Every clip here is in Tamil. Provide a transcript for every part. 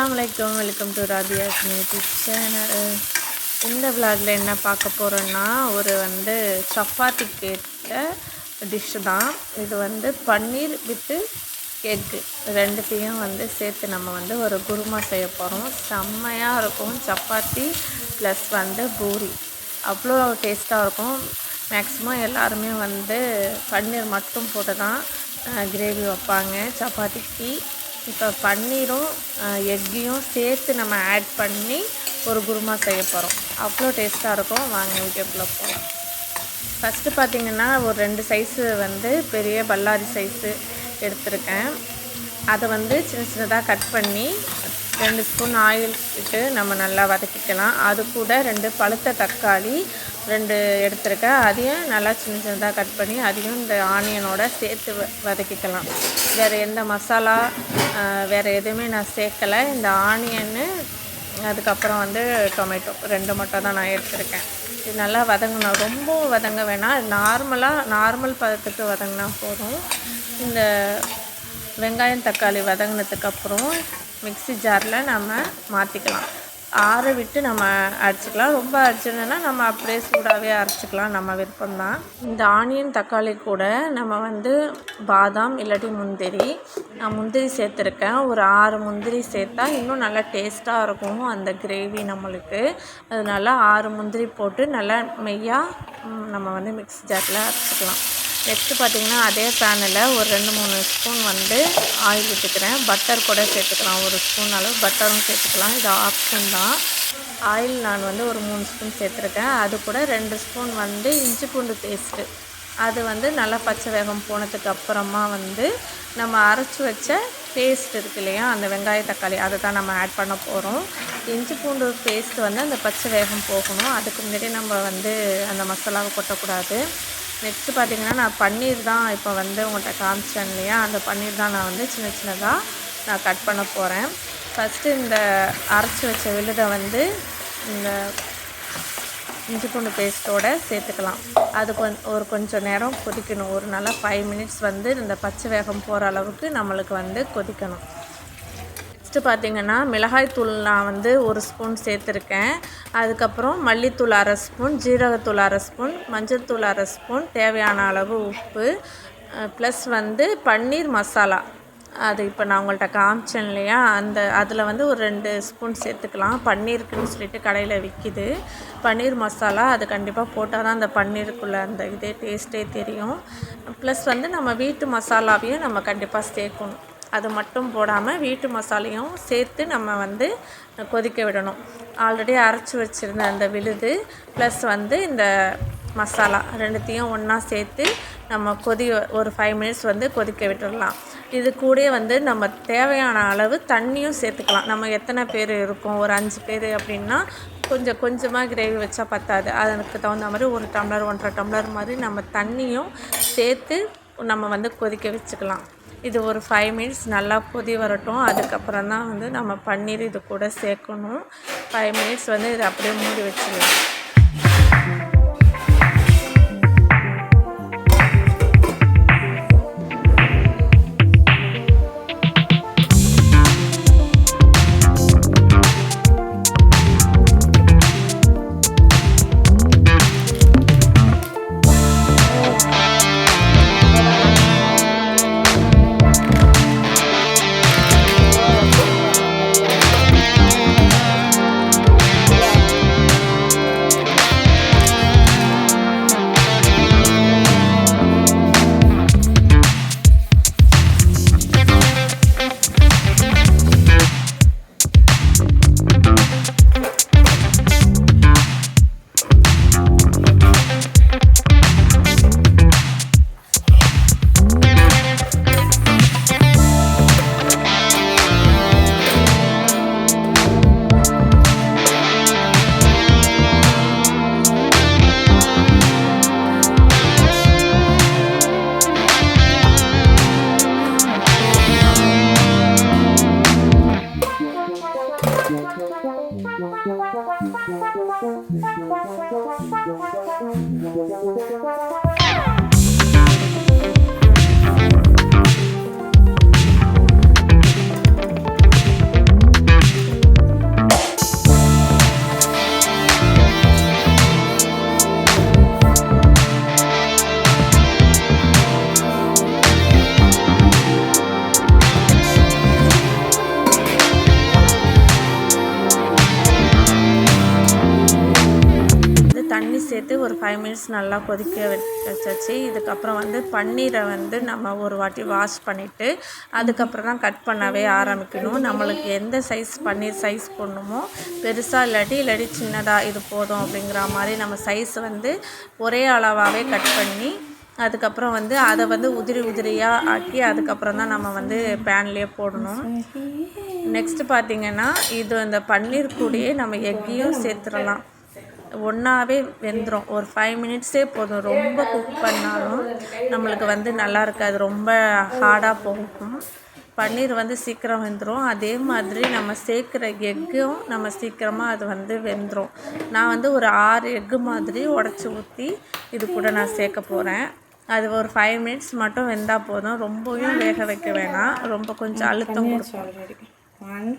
அஸ்ஸலாமு அலைக்கும். Welcome to Rabia's YouTube channel. இந்த விளாகில் என்ன பார்க்க போகிறோன்னா சப்பாத்திக்கு ஏற்ற டிஷ்ஷு தான். இது பன்னீர் வித்து எக்கு ரெண்டுத்தையும் சேர்த்து நம்ம ஒரு குருமா செய்ய போகிறோம். செம்மையாக இருக்கும். சப்பாத்தி ப்ளஸ் பூரி அவ்வளோ டேஸ்ட்டாக இருக்கும். மேக்ஸிமம் எல்லாருமே பன்னீர் மட்டும் போட்டு தான் கிரேவி வைப்பாங்க சப்பாத்திக்கு. இப்போ பன்னீரும் எக்கையும் சேர்த்து நம்ம ஆட் பண்ணி ஒரு குருமா செய்ய போகிறோம். அவ்வளோ டேஸ்ட்டாக இருக்கும். வாங்க வீடியோக்குள்ளே போகலாம். ஃபஸ்ட்டு பார்த்திங்கன்னா ஒரு 2 சைஸு பெரிய பல்லாரி சைஸு எடுத்திருக்கேன். அதை சின்ன சின்னதாக கட் பண்ணி 2 ஸ்பூன் ஆயில் விட்டு நம்ம நல்லா வதக்கிக்கலாம். அது கூட 2 பழுத்த தக்காளி 2 எடுத்திருக்கேன். அதையும் நல்லா சின்ன சின்னதாக கட் பண்ணி அதையும் இந்த ஆனியனோட சேர்த்து வதக்கிக்கலாம். வேறு எந்த மசாலா வேறு எதுவுமே நான் சேர்க்கலை. இந்த ஆனியன்னு அதுக்கப்புறம் டொமேட்டோ 2 மட்டும் தான் நான் எடுத்திருக்கேன். இது நல்லா வதங்கணும். ரொம்ப வதங்க வேணாம். நார்மல் பதத்துக்கு வதங்கினா போதும். இந்த வெங்காயம் தக்காளி வதங்கினதுக்கப்புறம் மிக்ஸி ஜாரில் நம்ம மாற்றிக்கலாம். ஆற விட்டு நம்ம அரைச்சிக்கலாம். ரொம்ப அரைச்சிடணுன்னா நம்ம அப்படியே சூடாகவே அரைச்சிக்கலாம். நம்ம விருப்பம்தான். இந்த ஆனியன் தக்காளி கூட நம்ம பாதாம் இல்லாட்டி முந்திரி, நான் முந்திரி சேர்த்துருக்கேன். ஒரு 6 முந்திரி சேர்த்தா இன்னும் நல்லா டேஸ்ட்டாக இருக்கும் அந்த கிரேவி நம்மளுக்கு. அதனால 6 முந்திரி போட்டு நல்லா மெய்யாக நம்ம மிக்ஸி ஜாரில் அரைச்சிக்கலாம். நெக்ஸ்ட்டு பார்த்திங்கன்னா அதே பேனில் ஒரு 2-3 ஸ்பூன் ஆயில் விட்டுக்கிறேன். பட்டர் கூட சேர்த்துக்கலாம். 1 ஸ்பூன் அளவு பட்டரும் சேர்த்துக்கலாம். இது ஆப்ஷன் தான். ஆயில் நான் ஒரு 3 ஸ்பூன் சேர்த்துருக்கேன். அது கூட 2 ஸ்பூன் இஞ்சி பூண்டு பேஸ்ட்டு. அது நல்லா பச்சை வேகம் போனதுக்கு அப்புறமா நம்ம அரைச்சி வச்ச பேஸ்ட் இருக்குது இல்லையா, அந்த வெங்காய தக்காளி அதை தான் நம்ம ஆட் பண்ண போகிறோம். இஞ்சி பூண்டு பேஸ்ட்டு அந்த பச்சை வேகம் போகணும். அதுக்கு முன்னாடி நம்ம அந்த மசாலாவை கொட்டக்கூடாது. நெக்ஸ்ட்டு பார்த்திங்கன்னா நான் பன்னீர் தான் இப்போ உங்கள்கிட்ட காமிச்சேன் இல்லையா, அந்த பன்னீர் தான் நான் சின்ன சின்னதாக நான் கட் பண்ண போகிறேன். ஃபஸ்ட்டு இந்த அரைச்சி வச்ச விழுதை இந்த இஞ்சி பூண்டு பேஸ்ட்டோடு சேர்த்துக்கலாம். அது கொஞ்சம் நேரம் கொதிக்கணும். ஒரு நல்லா 5 மினிட்ஸ் இந்த பச்சை வேகம் போகிற அளவுக்கு நம்மளுக்கு கொதிக்கணும். நெக்ஸ்ட்டு பார்த்திங்கன்னா மிளகாய்த்தூள் நான் 1 ஸ்பூன் சேர்த்துருக்கேன். அதுக்கப்புறம் மல்லித்தூள் 1/2 ஸ்பூன், ஜீரகத்தூள் 1/2 ஸ்பூன், மஞ்சள் தூள் 1/2 ஸ்பூன், தேவையான அளவு உப்பு, ப்ளஸ் பன்னீர் மசாலா. அது இப்போ நான் உங்கள்கிட்ட காமிச்சேன் இல்லையா, அதில் ஒரு 2 ஸ்பூன் சேர்த்துக்கலாம். பன்னீருக்குன்னு சொல்லிட்டு கடையில் விற்கிது பன்னீர் மசாலா. அது கண்டிப்பாக போட்டால் தான் அந்த பன்னீருக்குள்ளே அந்த இதே டேஸ்ட்டே தெரியும். ப்ளஸ் நம்ம வீட்டு மசாலாவையும் நம்ம கண்டிப்பாக சேர்க்கணும். அது மட்டும் போடாமல் வீட்டு மசாலையும் சேர்த்து நம்ம கொதிக்க விடணும். ஆல்ரெடி அரைச்சி வச்சுருந்த அந்த விழுது ப்ளஸ் இந்த மசாலா ரெண்டுத்தையும் ஒன்றா சேர்த்து நம்ம ஒரு 5 மினிட்ஸ் கொதிக்க விட்டுடலாம். இது கூட நம்ம தேவையான அளவு தண்ணியும் சேர்த்துக்கலாம். நம்ம எத்தனை பேர் இருக்கோம், ஒரு 5 பேர் அப்படின்னா கொஞ்சமாக கிரேவி வச்சா பத்தாது. அதுக்கு தகுந்த மாதிரி 1 டம்ளர் 1.5 டம்ளர் மாதிரி நம்ம தண்ணியும் சேர்த்து நம்ம கொதிக்க வச்சுக்கலாம். இது ஒரு 5 மினிட்ஸ் நல்லா கொதி வரட்டும். அதுக்கப்புறம் தான் நம்ம பன்னீர் இது கூட சேர்க்கணும். 5 மினிட்ஸ் இதை அப்படியே மூடி வச்சிடலாம். சேர்த்து ஒரு 5 மினிட்ஸ் நல்லா கொதிக்க வச்சாச்சு. இதுக்கப்புறம் வந்து பன்னீரை வந்து நம்ம ஒரு வாட்டி வாஷ் பண்ணிவிட்டு அதுக்கப்புறம் தான் கட் பண்ணவே ஆரம்பிக்கணும். நம்மளுக்கு எந்த சைஸ் பன்னீர் சைஸ் போடணுமோ, பெருசாக இல்லாட்டி சின்னதாக இது போதும் அப்படிங்கிற மாதிரி நம்ம சைஸ் வந்து ஒரே அளவாகவே கட் பண்ணி அதுக்கப்புறம் வந்து அதை வந்து உதிரியாக ஆக்கி அதுக்கப்புறம் தான் நம்ம வந்து பேன்லேயே போடணும். நெக்ஸ்ட்டு பார்த்திங்கன்னா இது அந்த பன்னீர் கூடயே நம்ம எக்கையும் சேர்த்துடலாம். ஒன்றாவே வெந்துடும். ஒரு 5 மினிட்ஸே போதும். ரொம்ப குக் பண்ணாலும் நம்மளுக்கு வந்து நல்லா இருக்காது, ரொம்ப ஹார்டாக போகும். பன்னீர் வந்து சீக்கிரம் வெந்துடும். அதே மாதிரி நம்ம சேர்க்குற எக்கும் நம்ம சீக்கிரமாக அது வந்து வெந்துடும். நான் வந்து ஒரு 6 எக்கு மாதிரி உடச்சி ஊற்றி இது கூட நான் சேர்க்க போகிறேன். அது ஒரு 5 மினிட்ஸ் மட்டும் வெந்தால் போதும். ரொம்பவும் வேக வைக்க வேணாம், ரொம்ப கொஞ்சம் அழுத்தம் கொடுக்கும். 1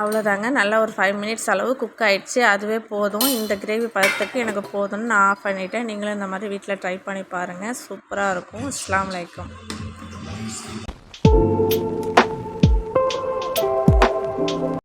அவ்வளோதாங்க. நல்லா ஒரு 5 மினிட்ஸ் அளவு குக் ஆகிடுச்சு. அதுவே போதும். இந்த கிரேவி பதத்துக்கு எனக்கு போதும்னு நான் ஆஃப் பண்ணிவிட்டேன். நீங்களும் இந்த மாதிரி வீட்டில் ட்ரை பண்ணி பாருங்கள். சூப்பராக இருக்கும். அஸ்ஸலாமு அலைக்கும்.